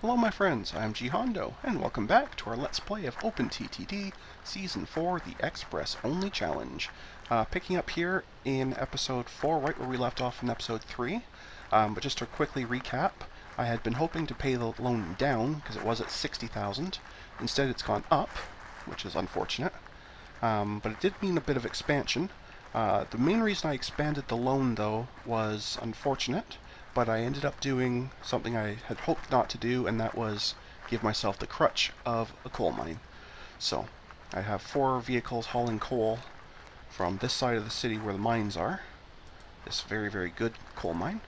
Hello my friends, I'm G Hondo, and welcome back to our Let's Play of OpenTTD Season 4, the Express Only Challenge. Picking up here in Episode 4, right where we left off in Episode 3. But just to quickly recap, I had been hoping to pay the loan down, because it was at 60,000. Instead it's gone up, which is unfortunate. But it did mean a bit of expansion. The main reason I expanded the loan, though, was unfortunate. But I ended up doing something I had hoped not to do, and that was give myself the crutch of a coal mine. So, I have 4 vehicles hauling coal from this side of the city where the mines are, this very, very good coal mine,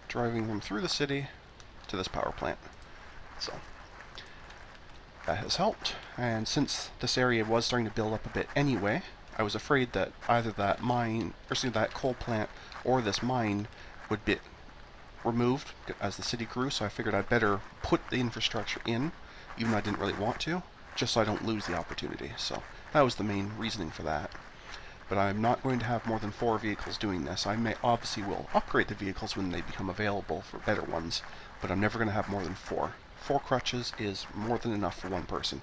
driving them through the city to this power plant. So, that has helped, and since this area was starting to build up a bit anyway, I was afraid that either that mine, or that coal plant, or this mine would be removed as the city grew, so I figured I'd better put the infrastructure in, even though I didn't really want to, just so I don't lose the opportunity. So that was the main reasoning for that. But I'm not going to have more than 4 vehicles doing this. I may obviously will upgrade the vehicles when they become available for better ones, but I'm never going to have more than 4. 4 crutches is more than enough for one person.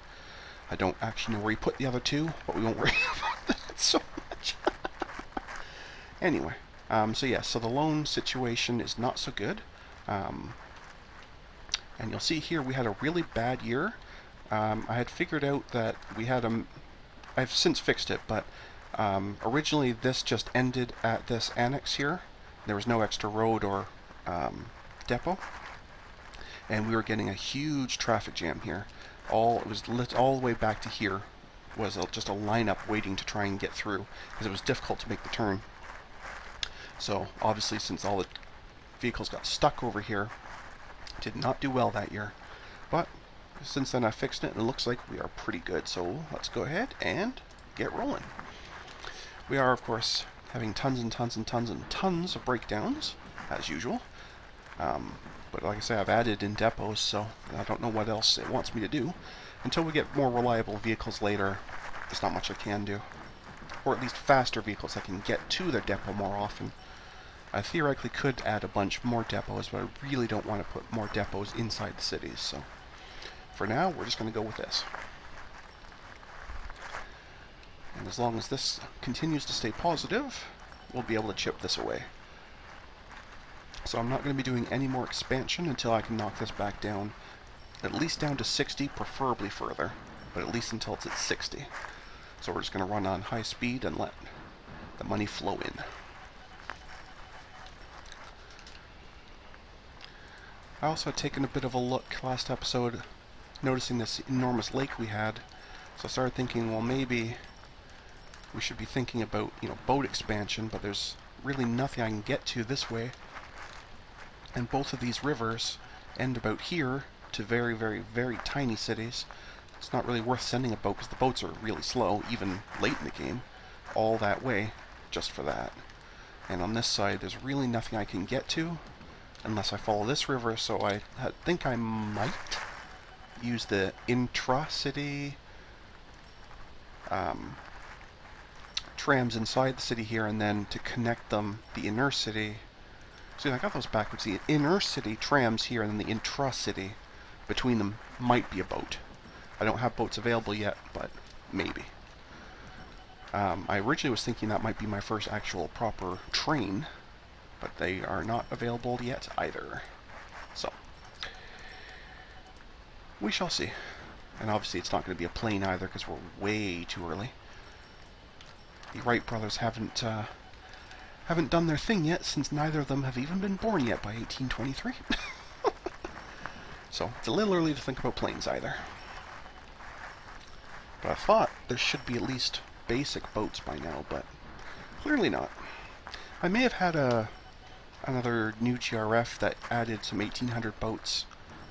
I don't actually know where you put the other 2, but we won't worry about that so much. Anyway. So the loan situation is not so good. And you'll see here we had a really bad year. I had figured out that we had I've since fixed it, but originally this just ended at this annex here. There was no extra road or depot. And we were getting a huge traffic jam here. It was lit all the way back to here was just a lineup waiting to try and get through, because it was difficult to make the turn. So, obviously, since all the vehicles got stuck over here, did not do well that year. But, since then I fixed it, and it looks like we are pretty good. So, let's go ahead and get rolling. We are, of course, having tons and tons and tons and tons of breakdowns, as usual. But like I say, I've added in depots, so I don't know what else it wants me to do. Until we get more reliable vehicles later, there's not much I can do. Or at least faster vehicles that can get to their depot more often. I theoretically could add a bunch more depots, but I really don't want to put more depots inside the cities, so for now, we're just going to go with this. And as long as this continues to stay positive, we'll be able to chip this away. So I'm not going to be doing any more expansion until I can knock this back down, at least down to 60, preferably further, but at least until it's at 60. So we're just going to run on high speed and let the money flow in. I also had taken a bit of a look last episode, noticing this enormous lake we had. So I started thinking, well, maybe we should be thinking about, boat expansion, but there's really nothing I can get to this way. And both of these rivers end about here to very, very, very tiny cities. It's not really worth sending a boat because the boats are really slow, even late in the game, all that way just for that. And on this side, there's really nothing I can get to unless I follow this river, so I think I might use the intra-city trams inside the city here, and then to connect them, the inner city. See, I got those backwards. The inner city trams here, and then the intra-city between them might be a boat. I don't have boats available yet, but maybe. I originally was thinking that might be my first actual proper train, but they are not available yet either. So, we shall see. And obviously it's not going to be a plane either, because we're way too early. The Wright brothers haven't done their thing yet, since neither of them have even been born yet by 1823. So, it's a little early to think about planes either. But I thought there should be at least basic boats by now, but clearly not. I may have had another new GRF that added some 1800 boats.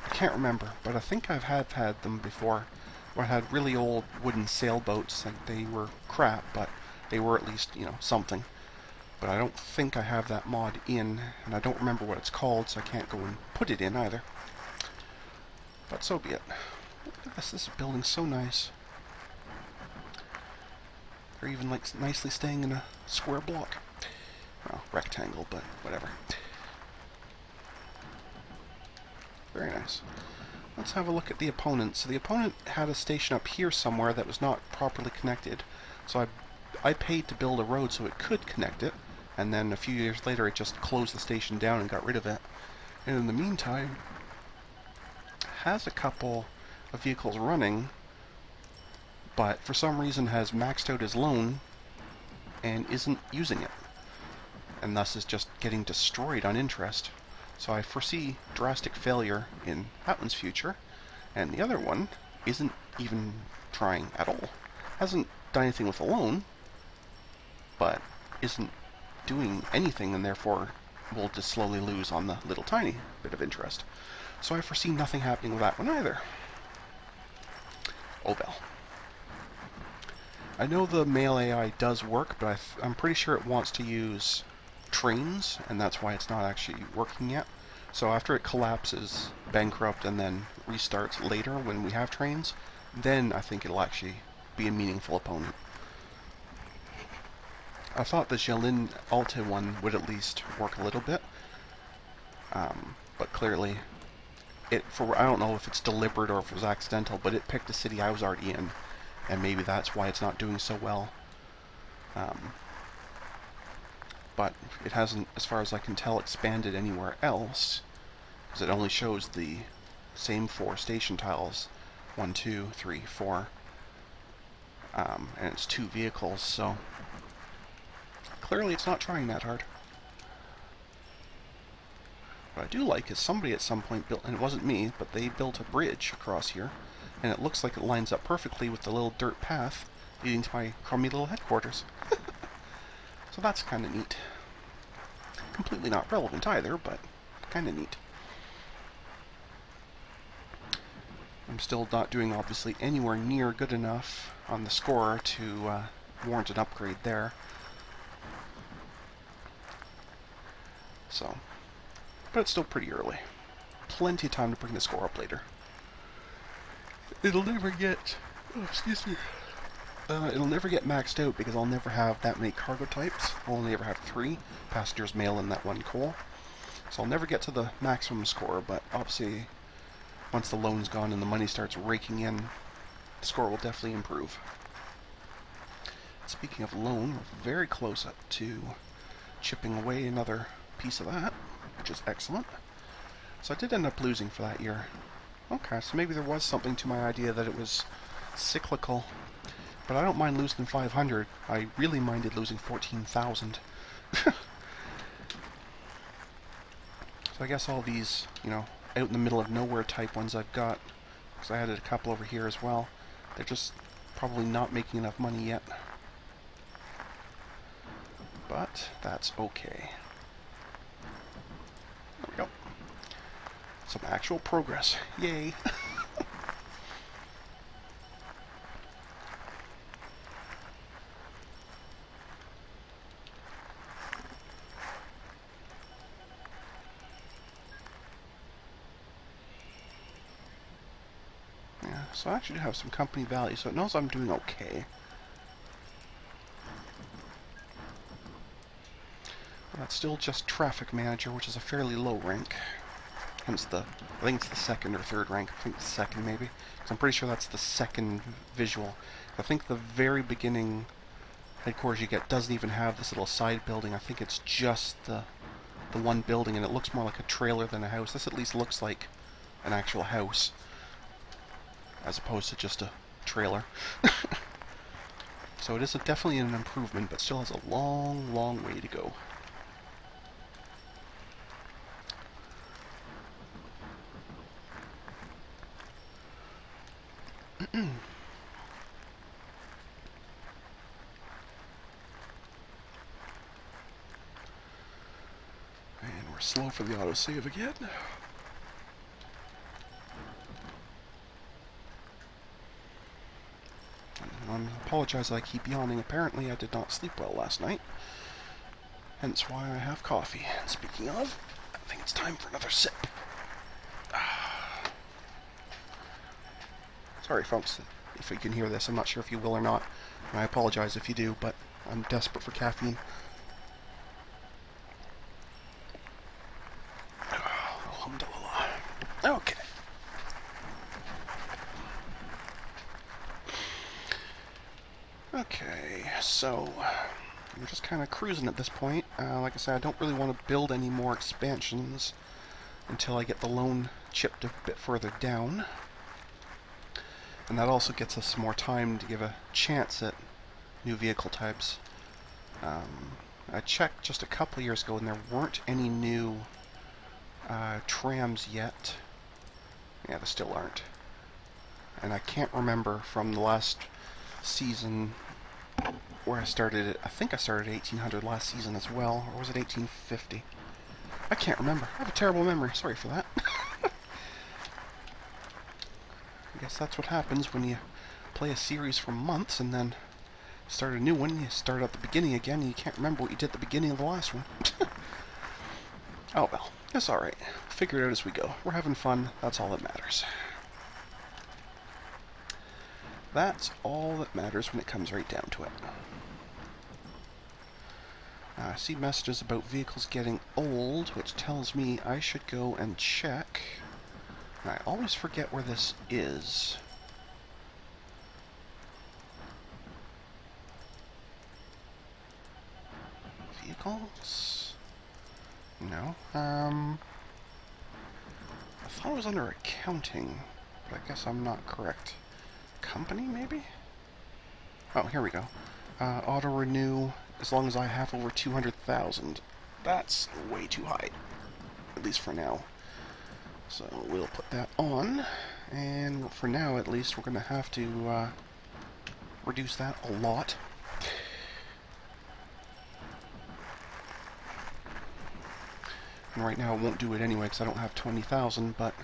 I can't remember, but I think I've had them before, where I had really old wooden sailboats. Like, they were crap, but they were at least, something. But I don't think I have that mod in, and I don't remember what it's called, so I can't go and put it in either. But so be it. Look at this. This is building so nice. They're even nicely staying in a square block. Well, rectangle, but whatever. Very nice. Let's have a look at the opponent. So the opponent had a station up here somewhere that was not properly connected. So I paid to build a road so it could connect it, and then a few years later it just closed the station down and got rid of it. And in the meantime, has a couple of vehicles running, but for some reason has maxed out his loan and isn't using it, and thus is just getting destroyed on interest. So I foresee drastic failure in that one's future, and the other one isn't even trying at all. Hasn't done anything with a loan, but isn't doing anything, and therefore will just slowly lose on the little tiny bit of interest. So I foresee nothing happening with that one either. Oh well. I know the mail AI does work, but I'm pretty sure it wants to use trains, and that's why it's not actually working yet. So after it collapses, bankrupt, and then restarts later when we have trains, then I think it'll actually be a meaningful opponent. I thought the Jolin Alta one would at least work a little bit, but clearly I don't know if it's deliberate or if it was accidental, but it picked a city I was already in, and maybe that's why it's not doing so well. But it hasn't, as far as I can tell, expanded anywhere else, because it only shows the same 4 station tiles, 1, 2, 3, 4, and it's 2 vehicles, so clearly it's not trying that hard. What I do like is somebody at some point built, and it wasn't me, but they built a bridge across here, and it looks like it lines up perfectly with the little dirt path leading to my crummy little headquarters. So that's kind of neat. Completely not relevant either, but kind of neat. I'm still not doing, obviously, anywhere near good enough on the score to warrant an upgrade there. So, but it's still pretty early. Plenty of time to bring the score up later. It'll never get... Oh, excuse me. It'll never get maxed out because I'll never have that many cargo types. I'll only ever have 3. Passengers, mail, and that 1 coal. So I'll never get to the maximum score, but obviously once the loan's gone and the money starts raking in, the score will definitely improve. Speaking of loan, we're very close up to chipping away another piece of that, which is excellent. So I did end up losing for that year. Okay, so maybe there was something to my idea that it was cyclical. But I don't mind losing 500. I really minded losing 14,000. So I guess all these, out in the middle of nowhere type ones I've got, because I added a couple over here as well, they're just probably not making enough money yet. But that's okay. There we go. Some actual progress. Yay! So I actually have some company value, so it knows I'm doing okay. But that's still just traffic manager, which is a fairly low rank. Hence I think it's the 2nd or 3rd rank. I think the 2nd maybe. Because I'm pretty sure that's the 2nd visual. I think the very beginning headquarters you get doesn't even have this little side building. I think it's just the one building, and it looks more like a trailer than a house. This at least looks like an actual house, as opposed to just a trailer. So it is definitely an improvement, but still has a long, long way to go. And we're slow for the autosave again. I apologize I keep yawning. Apparently I did not sleep well last night. Hence why I have coffee. And speaking of, I think it's time for another sip. Sorry folks, if you can hear this. I'm not sure if you will or not. And I apologize if you do, but I'm desperate for caffeine. Alhamdulillah. Okay. Okay, so we're just kind of cruising at this point. Like I said, I don't really want to build any more expansions until I get the loan chipped a bit further down. And that also gets us some more time to give a chance at new vehicle types. I checked just a couple of years ago and there weren't any new trams yet. Yeah, there still aren't. And I can't remember from the last season where I started it. I think I started 1800 last season as well, or was it 1850? I can't remember. I have a terrible memory. Sorry for that. I guess that's what happens when you play a series for months and then start a new one. You start at the beginning again and you can't remember what you did at the beginning of the last one. Oh well, it's alright. Figure it out as we go. We're having fun. That's all that matters. That's all that matters when it comes right down to it. I see messages about vehicles getting old, which tells me I should go and check. I always forget where this is. Vehicles? No. I thought it was under accounting, but I guess I'm not correct. Company, maybe? Oh, here we go. Auto-renew, as long as I have over 200,000. That's way too high, at least for now. So we'll put that on, and for now at least we're going to have to reduce that a lot. And right now I won't do it anyway because I don't have 20,000, but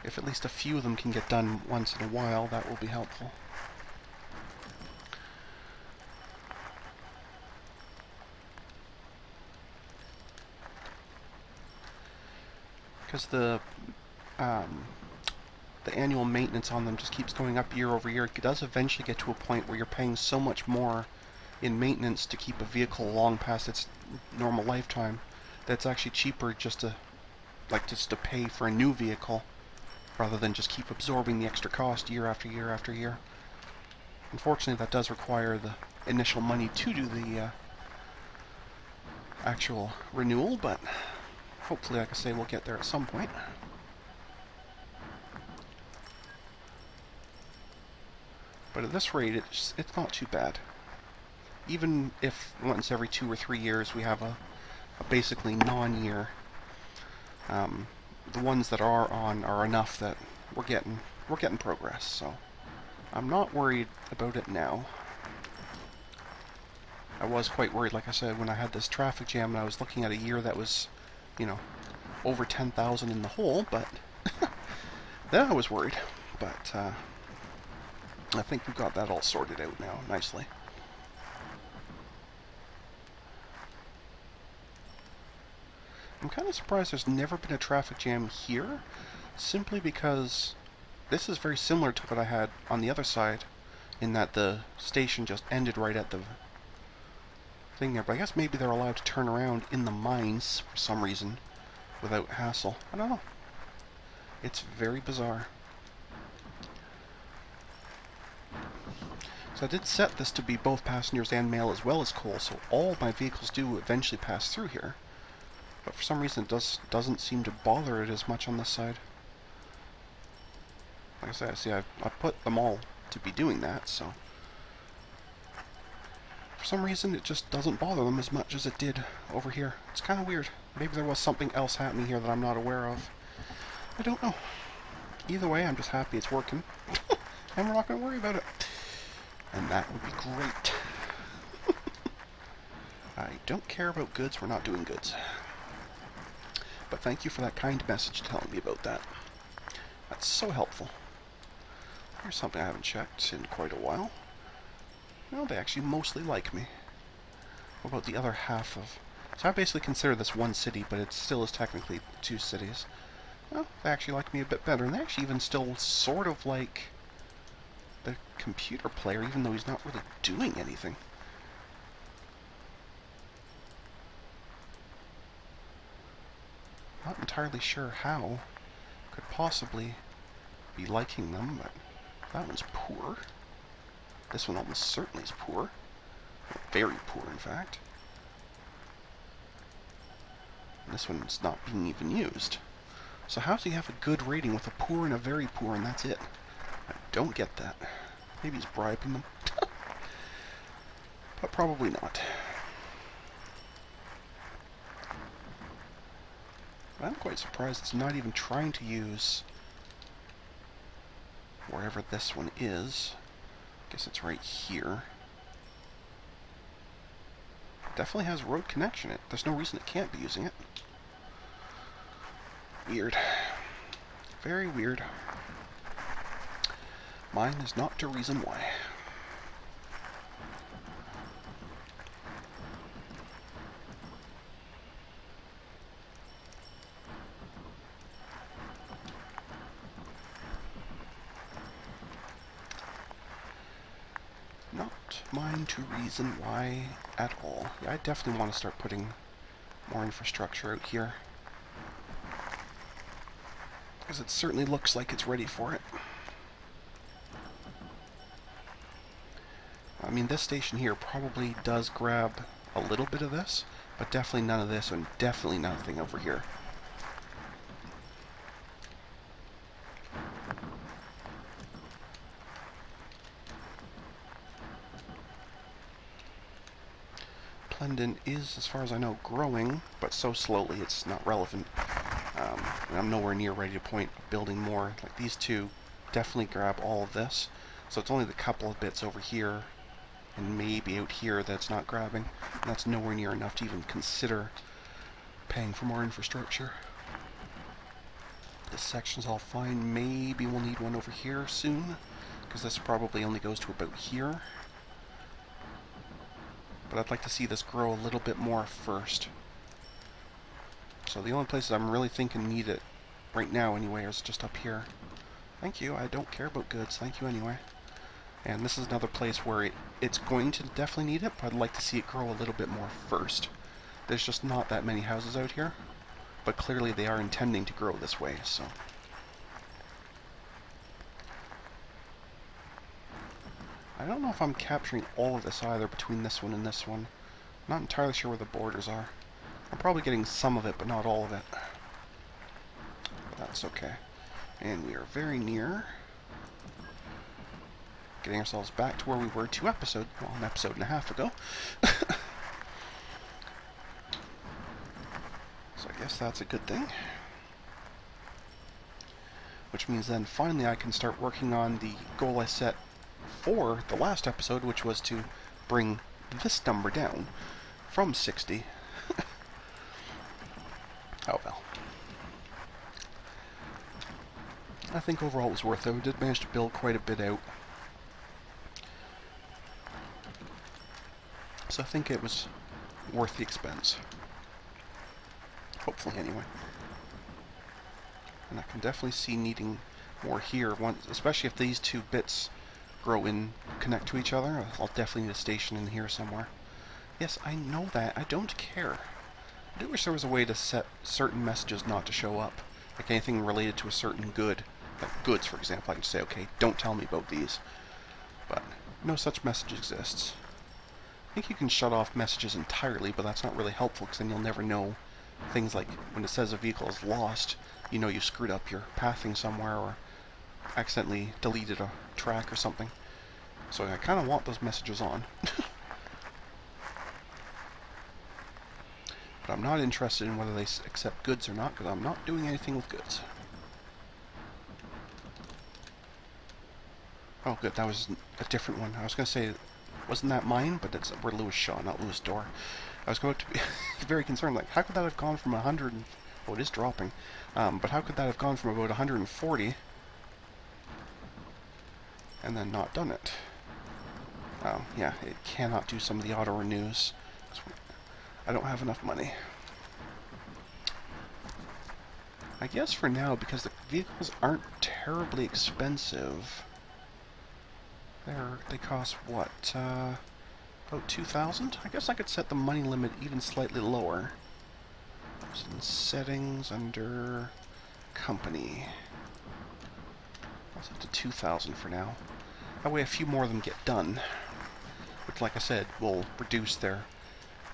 if at least a few of them can get done once in a while, that will be helpful. Because the annual maintenance on them just keeps going up year over year. It does eventually get to a point where you're paying so much more in maintenance to keep a vehicle long past its normal lifetime that it's actually cheaper just to pay for a new vehicle rather than just keep absorbing the extra cost year after year after year. Unfortunately, that does require the initial money to do the actual renewal, but hopefully, like I say, we'll get there at some point. But at this rate, it's not too bad. Even if once every 2 or 3 years we have a basically non-year, the ones that are on are enough that we're getting progress. So I'm not worried about it now. I was quite worried, like I said, when I had this traffic jam and I was looking at a year that was, you know, over 10,000 in the hole, but then I was worried. But I think we've got that all sorted out now nicely. I'm kind of surprised there's never been a traffic jam here, simply because this is very similar to what I had on the other side, in that the station just ended right at the thing there. But I guess maybe they're allowed to turn around in the mines for some reason without hassle. I don't know. It's very bizarre. So I did set this to be both passengers and mail as well as coal, so all my vehicles do eventually pass through here. But for some reason it doesn't seem to bother it as much on this side. Like I said, see, I put them all to be doing that, so for some reason it just doesn't bother them as much as it did over here. It's kind of weird. Maybe there was something else happening here that I'm not aware of. I don't know. Either way, I'm just happy it's working. And we're not going to worry about it. And that would be great. I don't care about goods, we're not doing goods. But thank you for that kind message telling me about that. That's so helpful. Here's something I haven't checked in quite a while. Well, they actually mostly like me. What about the other half of... So I basically consider this one city, but it still is technically 2 cities. Well, they actually like me a bit better, and they actually even still sort of like the computer player, even though he's not really doing anything. Not entirely sure how. could possibly be liking them, but that one's poor. This one almost certainly is poor. Very poor, in fact. And this one's not being even used. So how do you have a good rating with a poor and a very poor, and that's it? I don't get that. Maybe he's bribing them. But probably not. I'm quite surprised it's not even trying to use wherever this one is. Guess it's right here. Definitely has road connection. There's no reason it can't be using it. Weird. Very weird. Mine is not the reason why. Not mine to reason why at all. Yeah, I definitely want to start putting more infrastructure out here, because it certainly looks like it's ready for it. I mean, this station here probably does grab a little bit of this, but definitely none of this, and definitely nothing over here. Plendon is, as far as I know, growing, but so slowly it's not relevant. And I'm nowhere near ready to point building more. Like, these two definitely grab all of this, so it's only the couple of bits over here and maybe out here that's not grabbing, and that's nowhere near enough to even consider paying for more infrastructure. This section's all fine. Maybe we'll need one over here soon, because this probably only goes to about here. But I'd like to see this grow a little bit more first. So the only places I'm really thinking need it right now anyway is just up here. Thank you, I don't care about goods, thank you anyway. And this is another place where it's going to definitely need it, but I'd like to see it grow a little bit more first. There's just not that many houses out here, but clearly they are intending to grow this way, so. I don't know if I'm capturing all of this either between this one and this one. I'm not entirely sure where the borders are. I'm probably getting some of it, but not all of it. But that's okay. And we are very near getting ourselves back to where we were an episode and a half ago. So I guess that's a good thing. Which means then finally I can start working on the goal I set for the last episode, which was to bring this number down from 60. Oh well. I think overall it was worth it. We did manage to build quite a bit out. So I think it was worth the expense. Hopefully, anyway. And I can definitely see needing more here, especially if these two bits grow in, connect to each other. I'll definitely need a station in here somewhere. Yes, I know that. I don't care. I do wish there was a way to set certain messages not to show up. Like anything related to a certain good. Like goods, for example. I could say, okay, don't tell me about these. But no such message exists. I think you can shut off messages entirely, but that's not really helpful, because then you'll never know things like when it says a vehicle is lost, you know you screwed up your pathing somewhere or accidentally deleted a track or something. So I kind of want those messages on. But I'm not interested in whether they accept goods or not, because I'm not doing anything with goods. Oh good, that was a different one. I was going to say, wasn't that mine? But we're Lewis Shaw, not Lewis Dorr. I was going to be very concerned, like, how could that have gone from 100... Oh, it is dropping. But how could that have gone from about 140 and then not done it? Oh, yeah, it cannot do some of the auto-renews. I don't have enough money. I guess for now, because the vehicles aren't terribly expensive, they cost, what, about 2,000? I guess I could set the money limit even slightly lower. So in settings, under company. It's up to 2,000 for now. That way a few more of them get done, which, like I said, will reduce their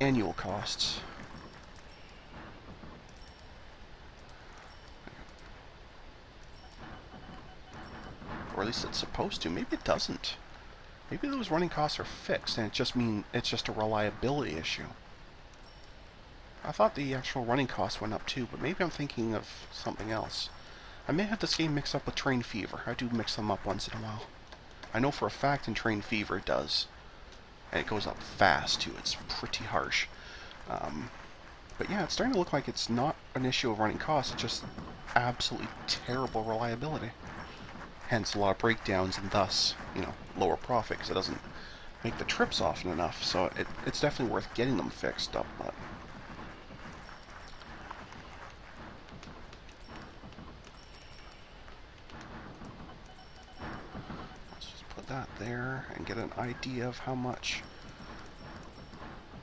annual costs. Or at least it's supposed to. Maybe it doesn't. Maybe those running costs are fixed, and it's just a reliability issue. I thought the actual running costs went up too, but maybe I'm thinking of something else. I may have this game mixed up with Train Fever. I do mix them up once in a while. I know for a fact in Train Fever it does. And it goes up fast too. It's pretty harsh. But yeah, it's starting to look like it's not an issue of running costs. It's just absolutely terrible reliability. Hence a lot of breakdowns and thus, you know, lower profit because it doesn't make the trips often enough. So it's definitely worth getting them fixed up. But let's just put that there and get an idea of how much.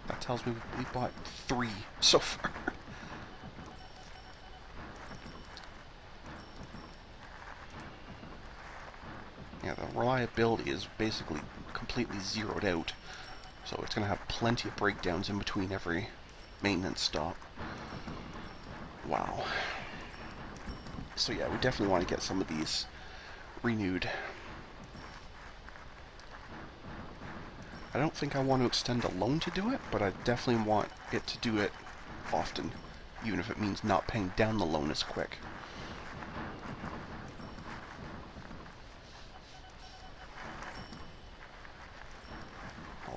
That tells me we bought 3 so far. Yeah, the reliability is basically completely zeroed out. So it's going to have plenty of breakdowns in between every maintenance stop. Wow. So yeah, we definitely want to get some of these renewed. I don't think I want to extend a loan to do it, but I definitely want it to do it often, even if it means not paying down the loan as quick.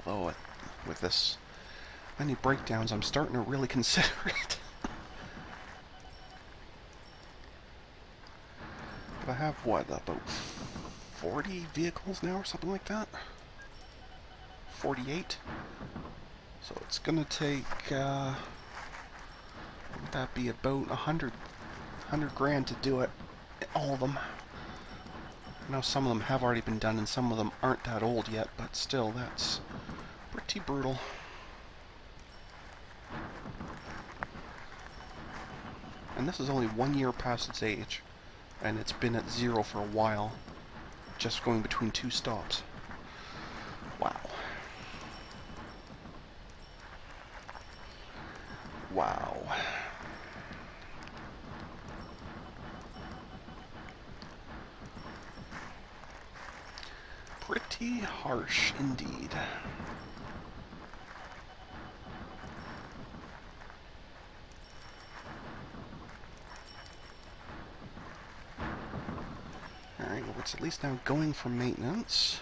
Although, with this many breakdowns, I'm starting to really consider it. But I have, what, about 40 vehicles now or something like that? 48. So it's gonna take, what would that be, about 100 grand to do it, all of them. I know some of them have already been done and some of them aren't that old yet, but still, that's pretty brutal. And this is only 1 year past its age, and it's been at 0 for a while, just going between 2 stops. Wow. Wow. Pretty harsh indeed. Alright, well it's at least now going for maintenance.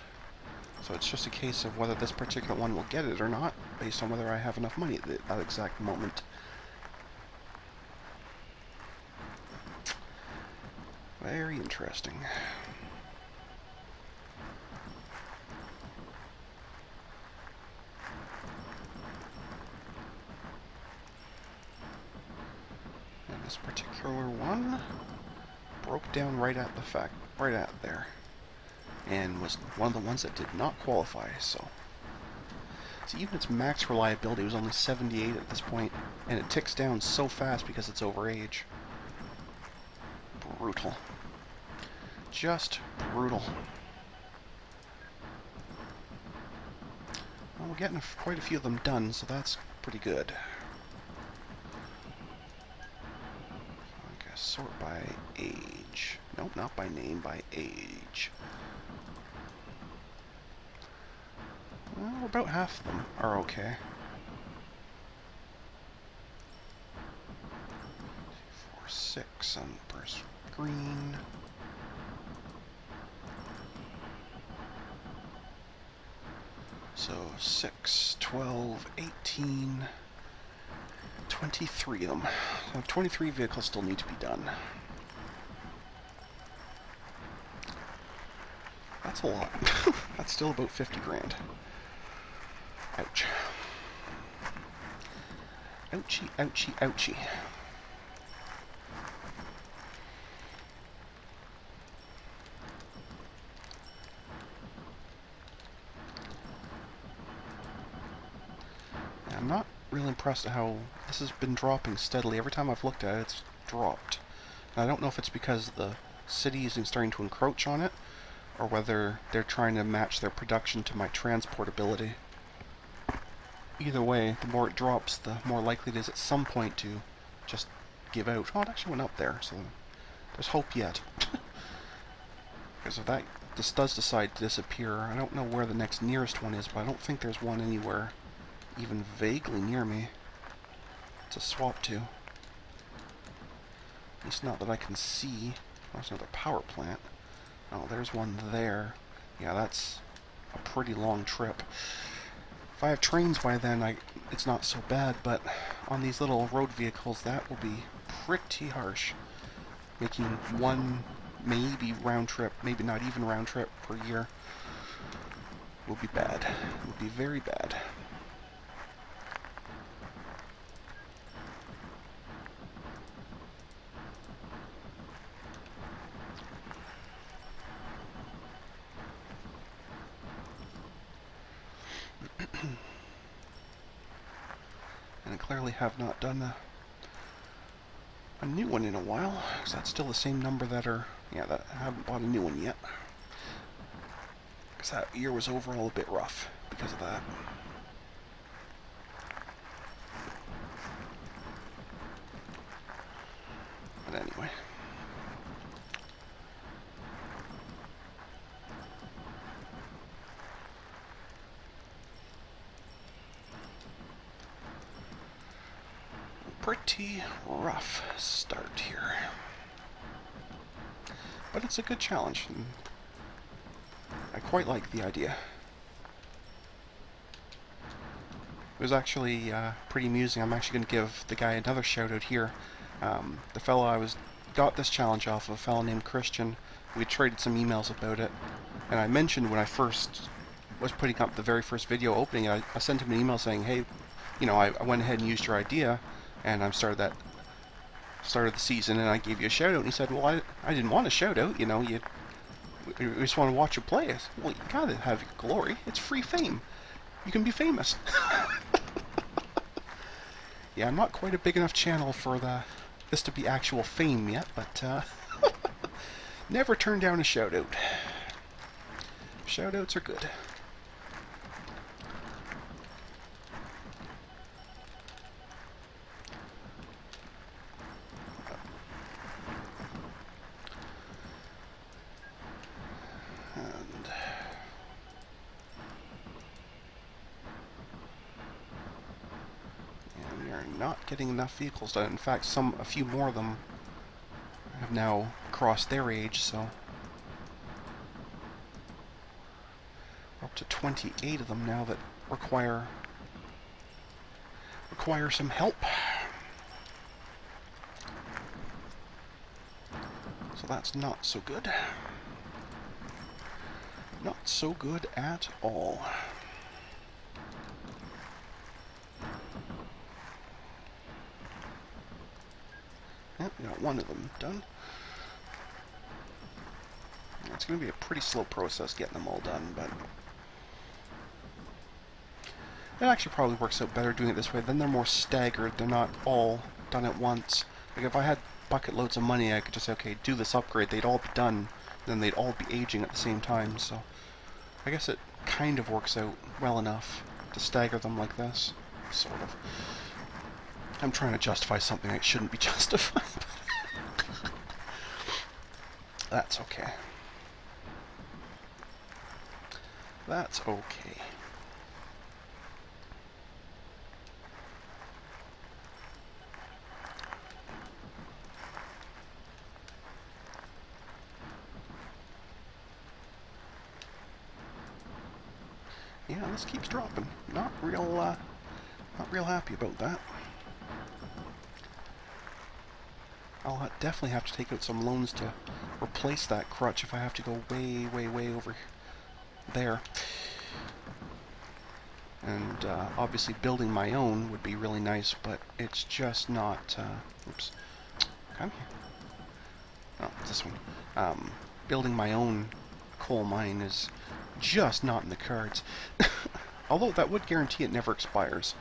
So it's just a case of whether this particular one will get it or not, based on whether I have enough money at that exact moment. Very interesting. And this particular one broke down right at there. And was one of the ones that did not qualify, so even its max reliability was only 78 at this point, and it ticks down so fast because it's over age. Brutal. Just brutal. Well, we're getting quite a few of them done, so that's pretty good. I guess sort by age. Nope, not by name, by age. Well, about half of them are okay. 4, 6 on first green. So 6, 12, 18, 23 of them. So 23 vehicles still need to be done. That's a lot. That's still about 50 grand. Ouch. Ouchie, ouchie, ouchie. I'm not really impressed at how this has been dropping steadily. Every time I've looked at it, it's dropped. And I don't know if it's because the cities and starting to encroach on it, or whether they're trying to match their production to my transportability. Either way, the more it drops, the more likely it is at some point to just give out. Oh, it actually went up there, so there's hope yet. Because if this does decide to disappear, I don't know where the next nearest one is, but I don't think there's one anywhere even vaguely near me to swap to. At least not that I can see. There's another power plant. Oh, there's one there. Yeah, that's a pretty long trip. If I have trains by then, it's not so bad, but on these little road vehicles, that will be pretty harsh. Making one, maybe round trip, maybe not even round trip per year will be bad. It will be very bad. And I clearly have not done a new one in a while, because that's still the same number that are, yeah, that I haven't bought a new one yet. Because that year was overall a bit rough because of that. But anyway. Pretty rough start here. But it's a good challenge, and I quite like the idea. It was actually pretty amusing. I'm actually going to give the guy another shout out here. The fellow got this challenge off of a fellow named Christian. We traded some emails about it, and I mentioned when I first was putting up the very first video opening it, I sent him an email saying, hey, you know, I went ahead and used your idea, and I started the season, and I gave you a shout out. And he said, well, I didn't want a shout out, you know, you just want to watch you play it. Well, you gotta have your glory. It's free fame. You can be famous. Yeah, I'm not quite a big enough channel for this to be actual fame yet, but never turn down a shout out. Shout outs are good. Not getting enough vehicles done. In fact, a few more of them have now crossed their age, so we're up to 28 of them now that require some help. So that's not so good. Not so good at all. Yep, we got one of them done. It's going to be a pretty slow process getting them all done, but it actually probably works out better doing it this way. Then they're more staggered. They're not all done at once. Like if I had bucket loads of money, I could just say, okay, do this upgrade. They'd all be done. Then they'd all be aging at the same time. So I guess it kind of works out well enough to stagger them like this. Sort of. I'm trying to justify something that shouldn't be justified. That's okay. That's okay. Yeah, this keeps dropping. Not real happy about that. I'll definitely have to take out some loans to replace that crutch if I have to go way, way, way over there. And obviously building my own would be really nice, but it's just not... oops. Come here. Oh, this one. Building my own coal mine is just not in the cards. Although that would guarantee it never expires.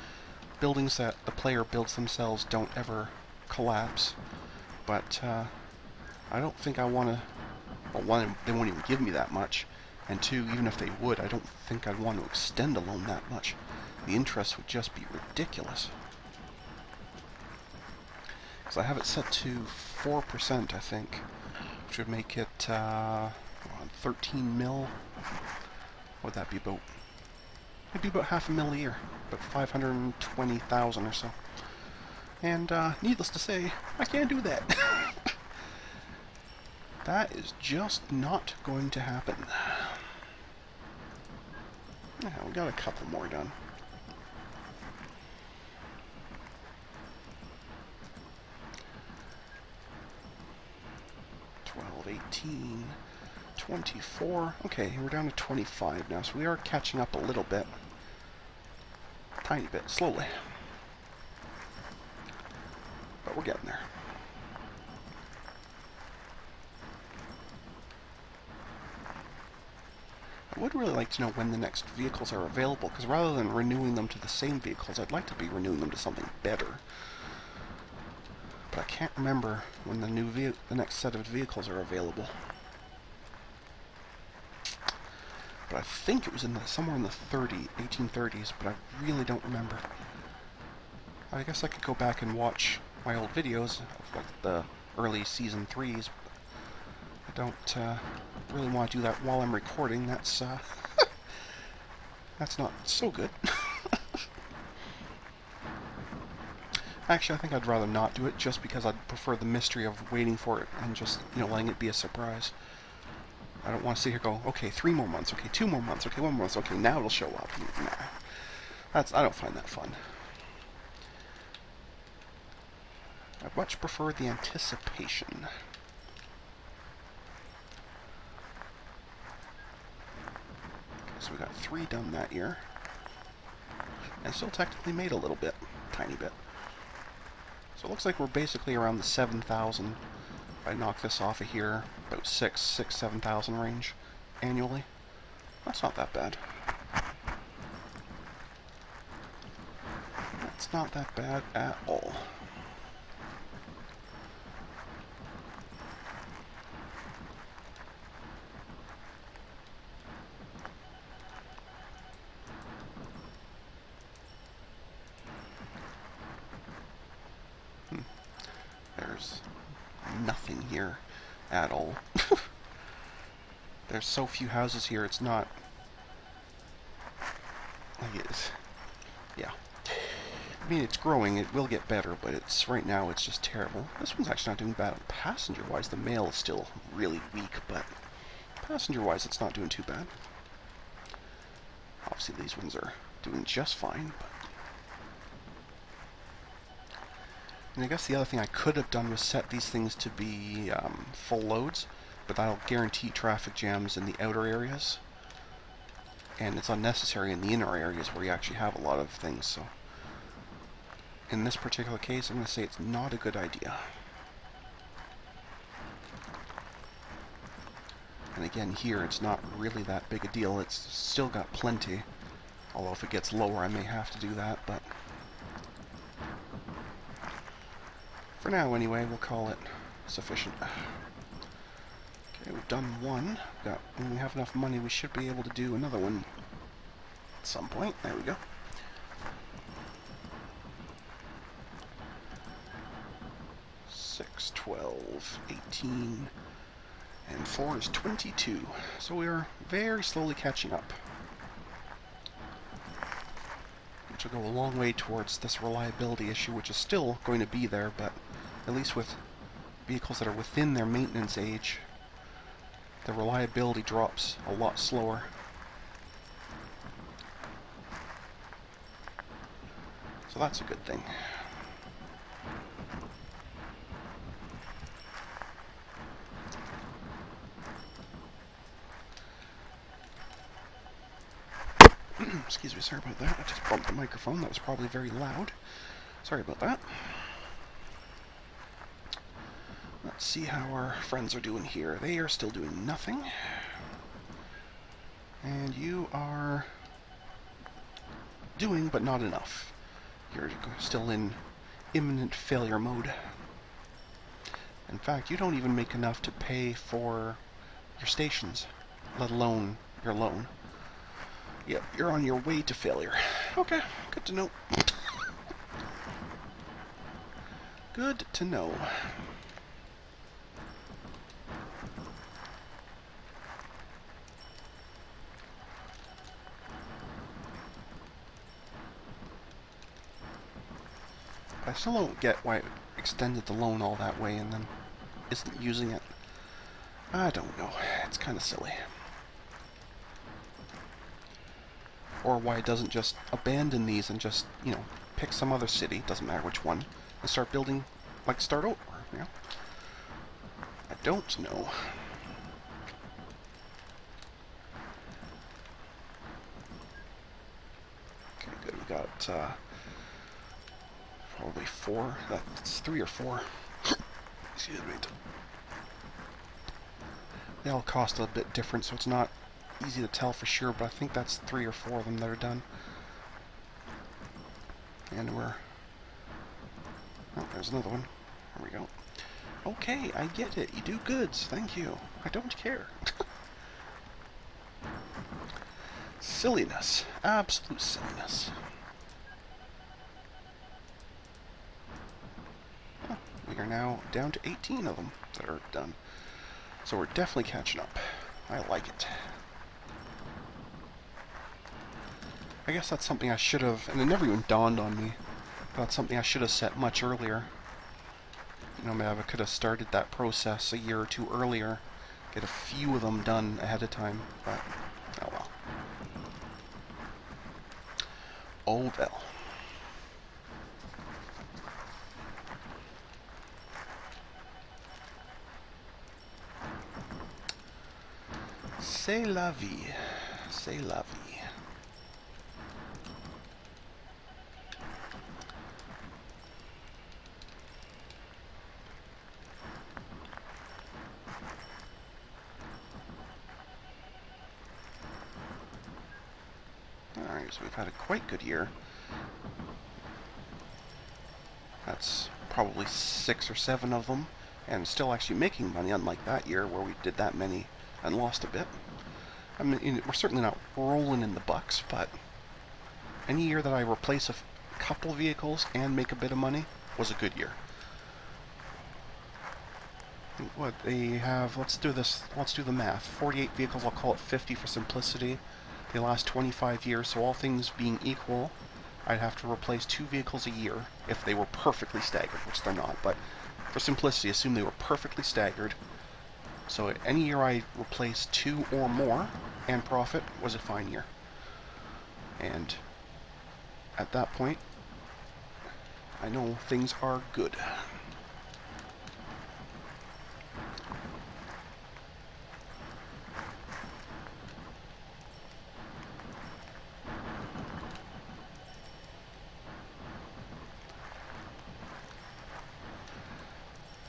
Buildings that the player builds themselves don't ever collapse. But I don't think I want to Well, one, they won't even give me that much, and two, even if they would, I don't think I'd want to extend a loan that much. The interest would just be ridiculous. Because I have it set to 4%, I think, which would make it 13 mil. What would that be about? It'd be about half a mil a year, about 520,000 or so. And needless to say, I can't do that. That is just not going to happen. Yeah, we got a couple more done. $18, $24. Okay, we're down to 25 now, so we are catching up a little bit. Tiny bit, slowly. But we're getting there. I would really like to know when the next vehicles are available, because rather than renewing them to the same vehicles, I'd like to be renewing them to something better. But I can't remember when the next set of vehicles are available. But I think it was in somewhere in the 1830s, but I really don't remember. I guess I could go back and watch my old videos of like the early season 3s. I don't really want to do that while I'm recording. That's that's not so good. Actually, I think I'd rather not do it, just because I'd prefer the mystery of waiting for it and just, letting it be a surprise. I don't want to sit here and go, okay, 3 more months, okay, 2 more months, okay, 1 more month, okay, now it'll show up. Nah, I don't find that fun. I much prefer the anticipation. So we got 3 done that year. And still technically made a little bit, tiny bit. So it looks like we're basically around the 7,000. If I knock this off of here, about 7,000 range annually. That's not that bad. That's not that bad at all. There's nothing here at all. There's so few houses here, it's not... like it's... yeah. I mean, it's growing, it will get better, but right now it's just terrible. This one's actually not doing bad passenger-wise. The mail is still really weak, but passenger-wise it's not doing too bad. Obviously these ones are doing just fine, but... and I guess the other thing I could have done was set these things to be full loads, but that'll guarantee traffic jams in the outer areas. And it's unnecessary in the inner areas where you actually have a lot of things, so... in this particular case, I'm going to say it's not a good idea. And again, here, it's not really that big a deal. It's still got plenty. Although if it gets lower, I may have to do that, but... for now, anyway, we'll call it sufficient. Okay, we've done one. When we have enough money, we should be able to do another one at some point. There we go. $6, $12, $18, and 4 is 22. So we are very slowly catching up, which will go a long way towards this reliability issue, which is still going to be there, but at least with vehicles that are within their maintenance age, the reliability drops a lot slower. So that's a good thing. Excuse me, sorry about that. I just bumped the microphone. That was probably very loud. Sorry about that. Let's see how our friends are doing here. They are still doing nothing. And you are doing, but not enough. You're still in imminent failure mode. In fact, you don't even make enough to pay for your stations, let alone your loan. Yep, you're on your way to failure. Okay, good to know. Good to know. I still don't get why it extended the loan all that way and then isn't using it. I don't know. It's kind of silly. Or why it doesn't just abandon these and just, you know, pick some other city, doesn't matter which one, and start building, like start over, you know? I don't know. Okay, good. We got, probably 4. That's 3 or 4. Excuse me. They all cost a bit different, so it's not easy to tell for sure, but I think that's 3 or 4 of them that are done. And we're... Oh, there's another one. There we go. Okay, I get it. You do goods. Thank you. I don't care. Silliness. Absolute silliness. Oh, we are now down to 18 of them that are done. So we're definitely catching up. I like it. I guess that's something I should have, and it never even dawned on me, but that's something I should have set much earlier. You know, maybe I could have started that process a year or 2 earlier, get a few of them done ahead of time, but oh well. Oh well. C'est la vie. C'est la vie. Alright, so we've had a quite good year. That's probably 6 or 7 of them, and still actually making money, unlike that year where we did that many and lost a bit. I mean, we're certainly not rolling in the bucks, but any year that I replace a couple vehicles and make a bit of money was a good year. What they have, let's do the math. 48 vehicles, I'll call it 50 for simplicity. They last 25 years, so all things being equal, I'd have to replace 2 vehicles a year if they were perfectly staggered, which they're not, but for simplicity, assume they were perfectly staggered. So any year I replace 2 or more and profit was a fine year. And at that point, I know things are good.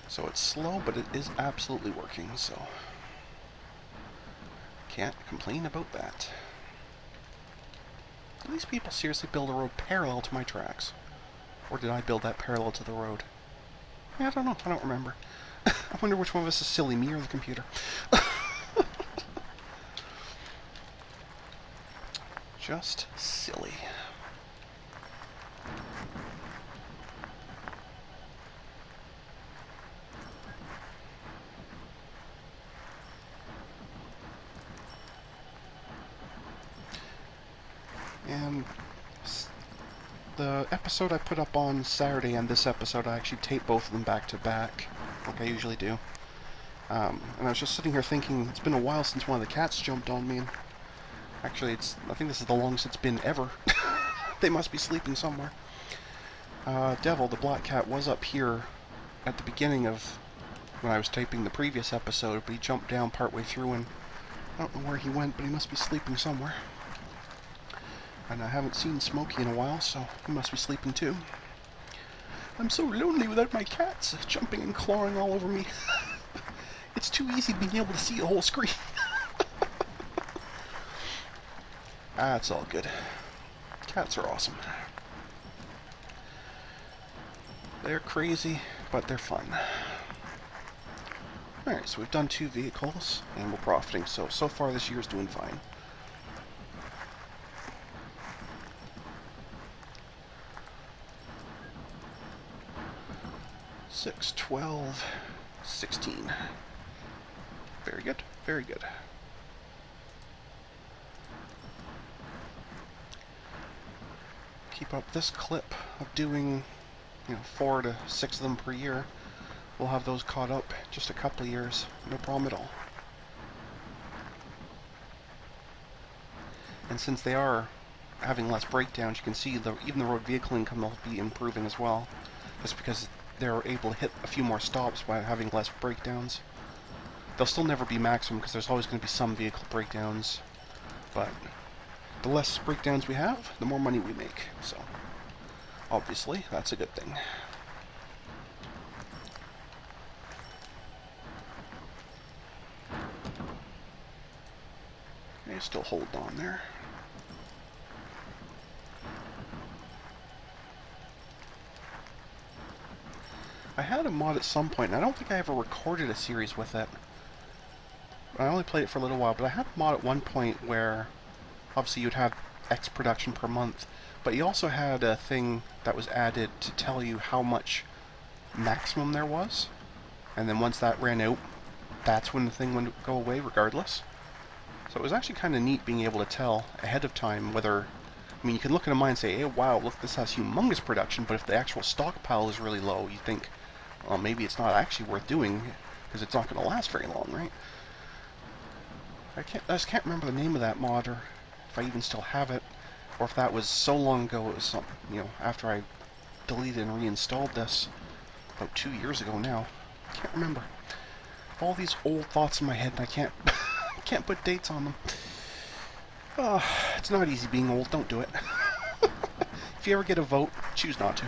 So it's slow, but it is absolutely working, so can't complain about that. Do these people seriously build a road parallel to my tracks? Or did I build that parallel to the road? Yeah, I don't know. I don't remember. I wonder which one of us is silly, me or the computer. Just silly. And the episode I put up on Saturday and this episode, I actually taped both of them back to back, like I usually do. And I was just sitting here thinking, it's been a while since one of the cats jumped on me. And actually, I think this is the longest it's been ever. They must be sleeping somewhere. Devil, the black cat, was up here at the beginning of when I was taping the previous episode, but he jumped down partway through, and I don't know where he went, but he must be sleeping somewhere. And I haven't seen Smokey in a while, so he must be sleeping too. I'm so lonely without my cats jumping and clawing all over me. It's too easy being able to see the whole screen. That's all good. Cats are awesome. They're crazy, but they're fun. Alright, so we've done 2 vehicles, and we're profiting, so far this year's doing fine. Six, 12, 16. Very good, very good. Keep up this clip of doing, 4 to 6 of them per year. We'll have those caught up just a couple of years, no problem at all. And since they are having less breakdowns, you can see even the road vehicle income will be improving as well, just because they're able to hit a few more stops by having less breakdowns. They'll still never be maximum because there's always going to be some vehicle breakdowns, but the less breakdowns we have, the more money we make. So, obviously, that's a good thing. Okay, still holding on there. I had a mod at some point, and I don't think I ever recorded a series with it. I only played it for a little while, but I had a mod at one point where obviously you'd have X production per month, but you also had a thing that was added to tell you how much maximum there was, and then once that ran out, that's when the thing would go away regardless. So it was actually kind of neat being able to tell ahead of time whether, I mean, you can look at a mine and say, hey, wow, look, this has humongous production, but if the actual stockpile is really low, you think, well, maybe it's not actually worth doing, because it's not going to last very long, right? I just can't remember the name of that mod, or if I even still have it, or if that was so long ago, it was some, after I deleted and reinstalled this, about 2 years ago now. I can't remember. All these old thoughts in my head, and I can't, can't put dates on them. Oh, it's not easy being old, don't do it. If you ever get a vote, choose not to.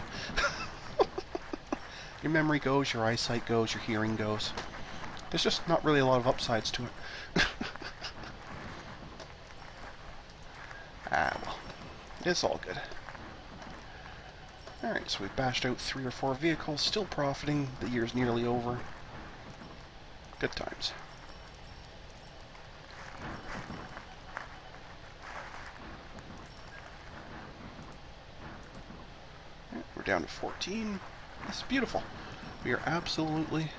Your memory goes, your eyesight goes, your hearing goes. There's just not really a lot of upsides to it. Well, it's all good. Alright, so we've bashed out 3 or 4 vehicles, still profiting, the year's nearly over. Good times. Right, we're down to 14. That's beautiful. We are absolutely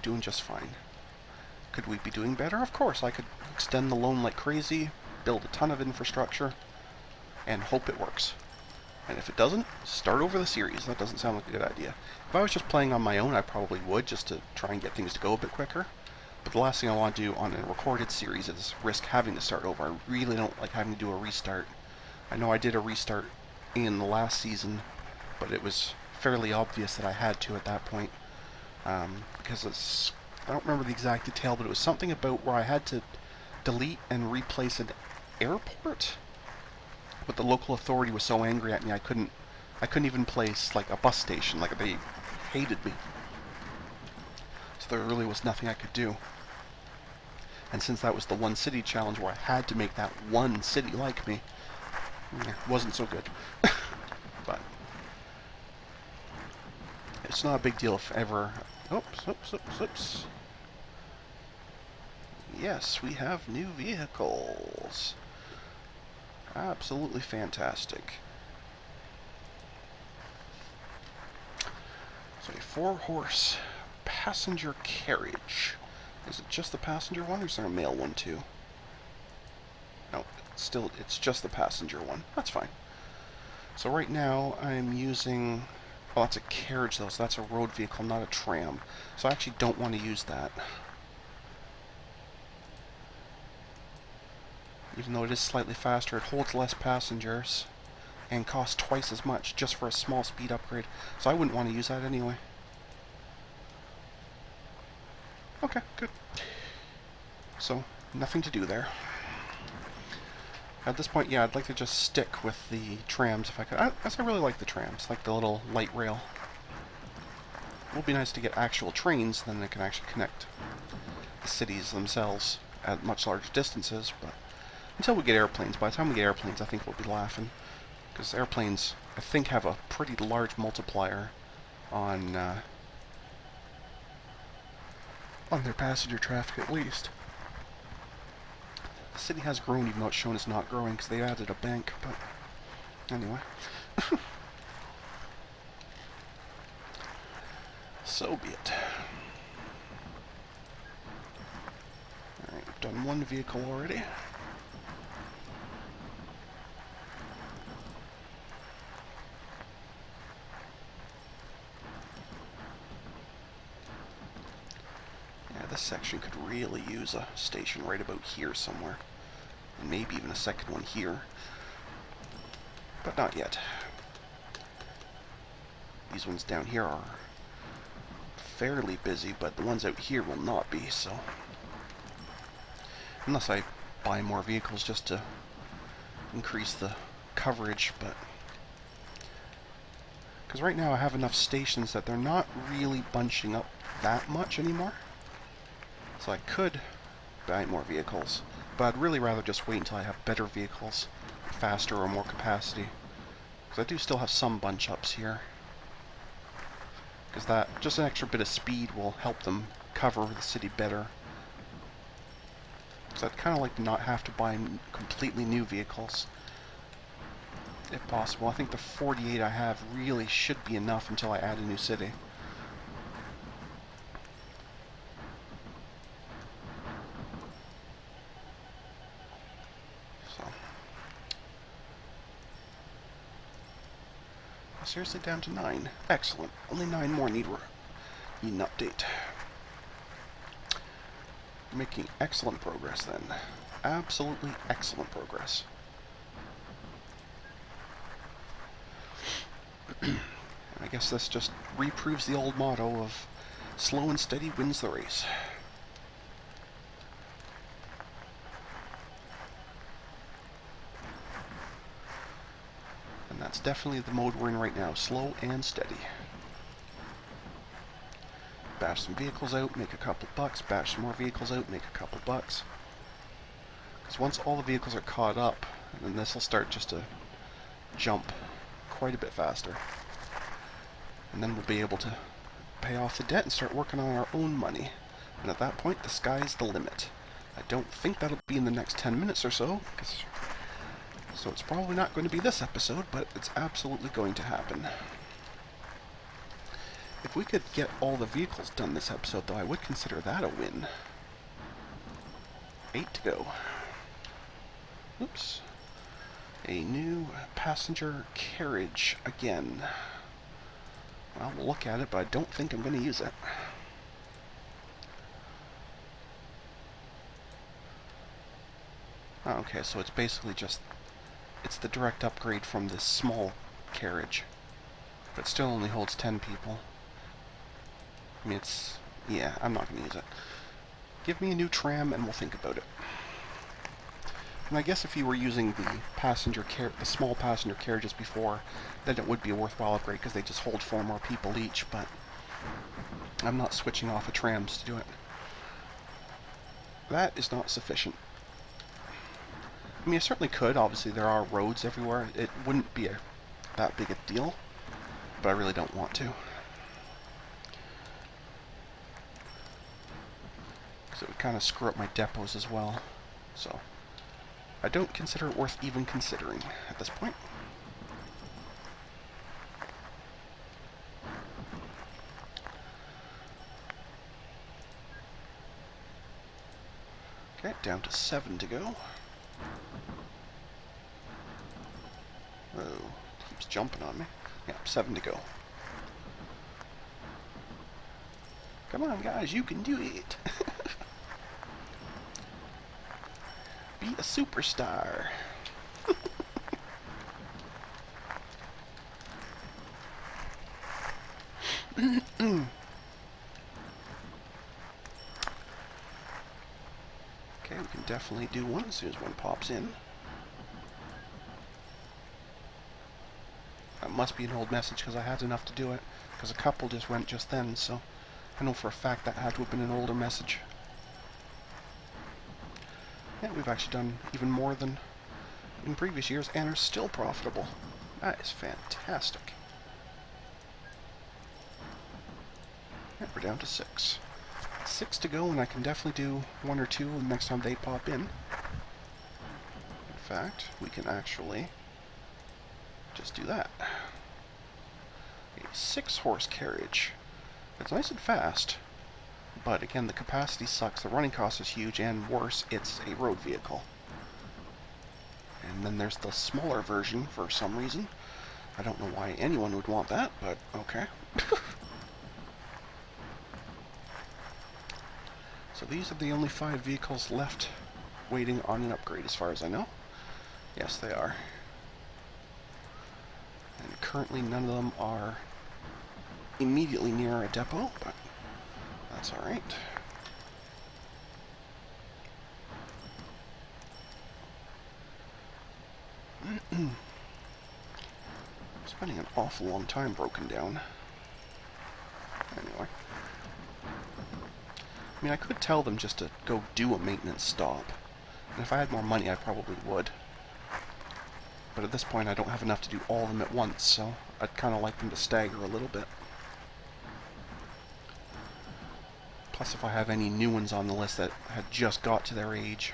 doing just fine. Could we be doing better? Of course, I could extend the loan like crazy, build a ton of infrastructure, and hope it works. And if it doesn't, start over the series. That doesn't sound like a good idea. If I was just playing on my own, I probably would, just to try and get things to go a bit quicker. But the last thing I want to do on a recorded series is risk having to start over. I really don't like having to do a restart. I know I did a restart in the last season, but it was fairly obvious that I had to at that point. Because I don't remember the exact detail, but it was something about where I had to delete and replace an airport. But the local authority was so angry at me, I couldn't even place like a bus station. Like, they hated me. So there really was nothing I could do. And since that was the one city challenge where I had to make that one city like me, it wasn't so good. But it's not a big deal if ever. Oops. Yes, we have new vehicles. Absolutely fantastic. So a 4-horse passenger carriage. Is it just the passenger one, or is there a male one too? No, it's just the passenger one. That's fine. So right now I'm using, well, that's a carriage though, so that's a road vehicle, not a tram. So I actually don't want to use that. Even though it is slightly faster, it holds less passengers and costs twice as much just for a small speed upgrade. So I wouldn't want to use that anyway. Okay, good. So, nothing to do there. At this point, yeah, I'd like to just stick with the trams if I could. I really like the trams, like the little light rail. It would be nice to get actual trains, then they can actually connect the cities themselves at much larger distances, but until we get airplanes. By the time we get airplanes, I think we'll be laughing. Because airplanes, I think, have a pretty large multiplier on on their passenger traffic at least. The city has grown even though it's shown as not growing because they added a bank, but anyway. So be it. Alright, we've done one vehicle already. This section could really use a station right about here somewhere. And maybe even a second one here. But not yet. These ones down here are fairly busy, but the ones out here will not be, so... Unless I buy more vehicles just to increase the coverage, but... Because right now I have enough stations that they're not really bunching up that much anymore. So I could buy more vehicles, but I'd really rather just wait until I have better vehicles, faster or more capacity. Because I do still have some bunch ups here. Because that, just an extra bit of speed will help them cover the city better. So I'd kind of like to not have to buy completely new vehicles, if possible. I think the 48 I have really should be enough until I add a new city. Seriously, down to 9. Excellent. Only 9 more need an update. Making excellent progress then. Absolutely excellent progress. I guess this just reproves the old motto of slow and steady wins the race. That's definitely the mode we're in right now, slow and steady. Bash some vehicles out, make a couple bucks, bash some more vehicles out, make a couple bucks. Because once all the vehicles are caught up, then this will start just to jump quite a bit faster. And then we'll be able to pay off the debt and start working on our own money. And at that point, the sky's the limit. I don't think that'll be in the next 10 minutes or so, so it's probably not going to be this episode, but it's absolutely going to happen. If we could get all the vehicles done this episode, though, I would consider that a win. 8 to go. Oops. A new passenger carriage again. Well, we'll look at it, but I don't think I'm going to use it. Oh, okay, so it's basically just... It's the direct upgrade from this small carriage. But it still only holds 10 people. I mean, it's... Yeah, I'm not going to use it. Give me a new tram and we'll think about it. And I guess if you were using the small passenger carriages before, then it would be a worthwhile upgrade because they just hold 4 more people each, but I'm not switching off of trams to do it. That is not sufficient. I mean, I certainly could. Obviously, there are roads everywhere. It wouldn't be that big a deal, but I really don't want to. So it would kind of screw up my depots as well. So I don't consider it worth even considering at this point. Okay, down to 7 to go. Whoa, keeps jumping on me. Yeah, 7 to go. Come on, guys, you can do it. Be a superstar. Okay, we can definitely do one as soon as one pops in. That must be an old message because I had enough to do it. Because a couple just went just then, so I know for a fact that had to have been an older message. Yeah, we've actually done even more than in previous years and are still profitable. That is fantastic. Yeah, we're down to 6. 6 to go, and I can definitely do 1 or 2 the next time they pop in. In fact, we can actually just do that. A 6-horse carriage. It's nice and fast, but again, the capacity sucks, the running cost is huge, and worse, it's a road vehicle. And then there's the smaller version for some reason. I don't know why anyone would want that, but okay. So these are the only 5 vehicles left waiting on an upgrade as far as I know. Yes, they are. And currently none of them are immediately near a depot, but that's alright. Spending an awful long time broken down. Anyway. I mean, I could tell them just to go do a maintenance stop. And if I had more money, I probably would. But at this point, I don't have enough to do all of them at once, so I'd kind of like them to stagger a little bit. Plus, if I have any new ones on the list that had just got to their age.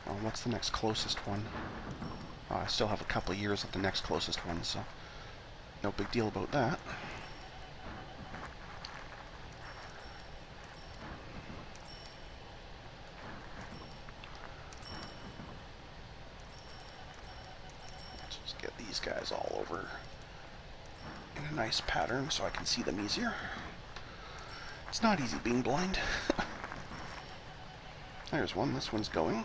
Oh, what's the next closest one? Oh, I still have a couple of years at the next closest one, so no big deal about that. Let's just get these guys all over in a nice pattern so I can see them easier. It's not easy being blind. There's one. This one's going.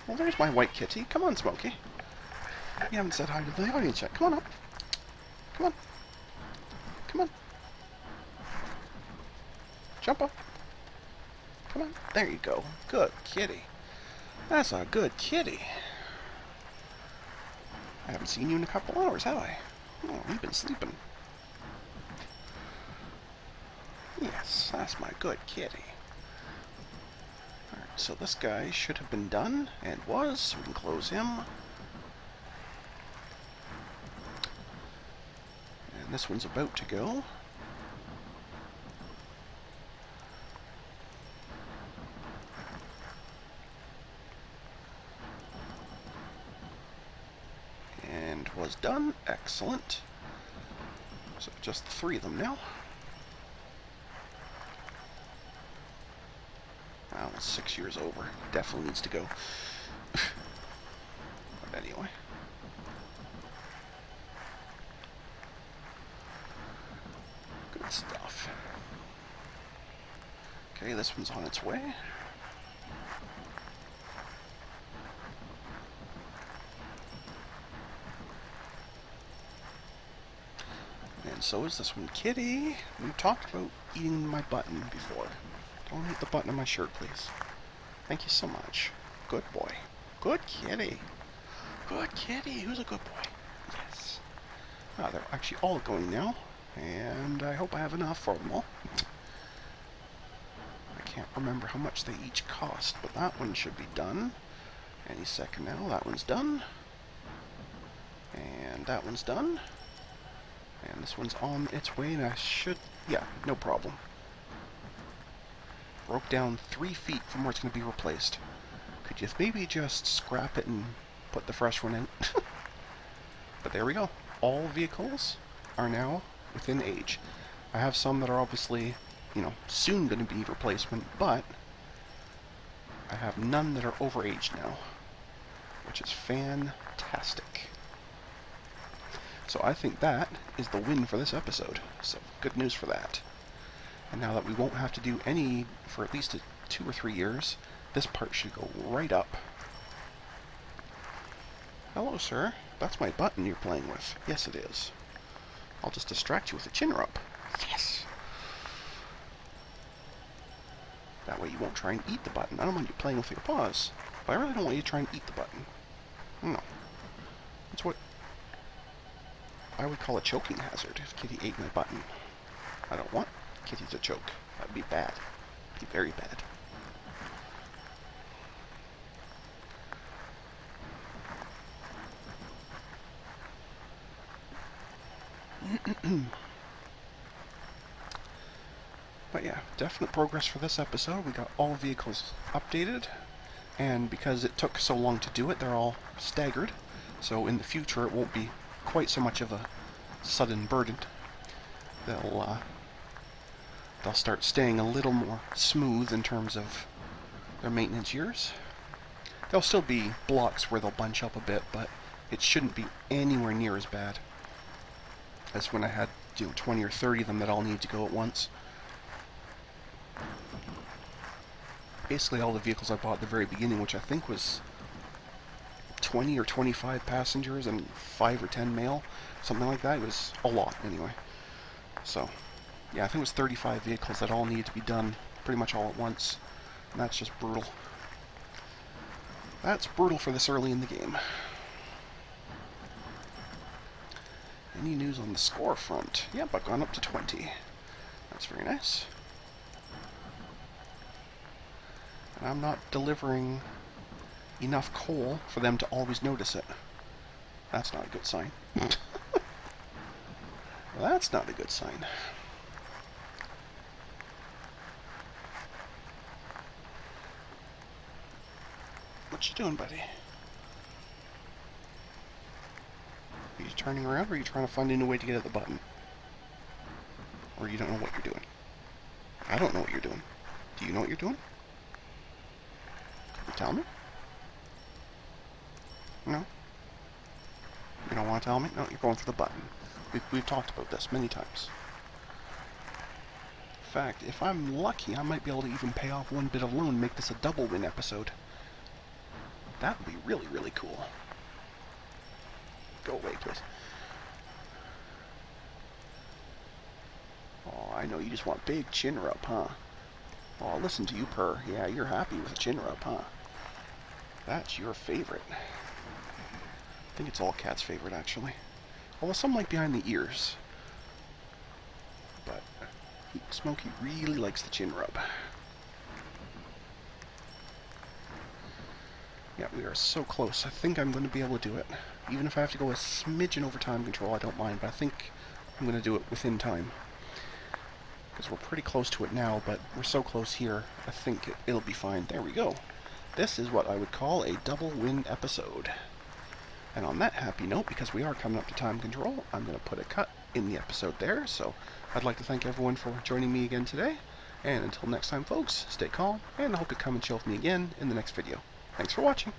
Well, there's my white kitty. Come on, Smokey. You haven't said hi to the audience yet. Come on up. Come on. Come on. Jump up. Come on. There you go. Good kitty. That's a good kitty. I haven't seen you in a couple hours, have I? Oh, you've been sleeping. Yes, that's my good kitty. Alright, so this guy should have been done, and was, so we can close him. And this one's about to go. And was done. Excellent. So just 3 of them now. Wow, 6 years over. Definitely needs to go. But anyway. Good stuff. Okay, this one's on its way. And so is this one. Kitty, we talked about eating my button before. Don't eat the button on my shirt, please. Thank you so much. Good boy. Good kitty. Good kitty. Who's a good boy? Yes. Ah, they're actually all going now. And I hope I have enough for them all. I can't remember how much they each cost, but that one should be done any second now. That one's done. And that one's done. And this one's on its way, and I should... Yeah, no problem. Broke down 3 feet from where it's going to be replaced. Could you maybe just scrap it and put the fresh one in? But there we go. All vehicles are now within age. I have some that are obviously, you know, soon going to be replacement, but I have none that are overaged now, which is fantastic. So I think that is the win for this episode. So good news for that. And now that we won't have to do any for at least 2 or 3 years, this part should go right up. Hello, sir. That's my button you're playing with. Yes, it is. I'll just distract you with a chin rub. Yes! That way you won't try and eat the button. I don't want you playing with your paws, but I really don't want you to try and eat the button. No. That's what I would call a choking hazard if Kitty ate my button. I don't want Kitty to choke. That'd be bad. Be very bad. But yeah, definite progress for this episode. We got all vehicles updated, and because it took so long to do it, they're all staggered. So in the future, it won't be quite so much of a sudden burden. They'll start staying a little more smooth in terms of their maintenance years. There'll still be blocks where they'll bunch up a bit, but it shouldn't be anywhere near as bad as when I had 20 or 30 of them that all need to go at once. Basically all the vehicles I bought at the very beginning, which I think was 20 or 25 passengers and 5 or 10 male, something like that. It was a lot anyway. So yeah, I think it was 35 vehicles that all need to be done pretty much all at once, and that's just brutal. That's brutal for this early in the game. Any news on the score front? Yep, I've gone up to 20. That's very nice. And I'm not delivering enough coal for them to always notice it. That's not a good sign. That's not a good sign. What you doing, buddy? Are you turning around, or are you trying to find a new way to get at the button? Or you don't know what you're doing? I don't know what you're doing. Do you know what you're doing? Can you tell me? No? You don't want to tell me? No, you're going for the button. We've talked about this many times. In fact, if I'm lucky, I might be able to even pay off one bit of loan and make this a double win episode. That would be really, really cool. Go away, please. Oh, I know you just want big chin rub, huh? Oh, listen to you purr. Yeah, you're happy with a chin rub, huh? That's your favorite. I think it's all cats' favorite, actually. Although some like behind the ears. But Smokey really likes the chin rub. Yeah, we are so close. I think I'm going to be able to do it. Even if I have to go a smidgen over time control, I don't mind. But I think I'm going to do it within time. Because we're pretty close to it now, but we're so close here, I think it'll be fine. There we go. This is what I would call a double win episode. And on that happy note, because we are coming up to time control, I'm going to put a cut in the episode there. So I'd like to thank everyone for joining me again today. And until next time, folks, stay calm, and I hope you come and chill with me again in the next video. Thanks for watching.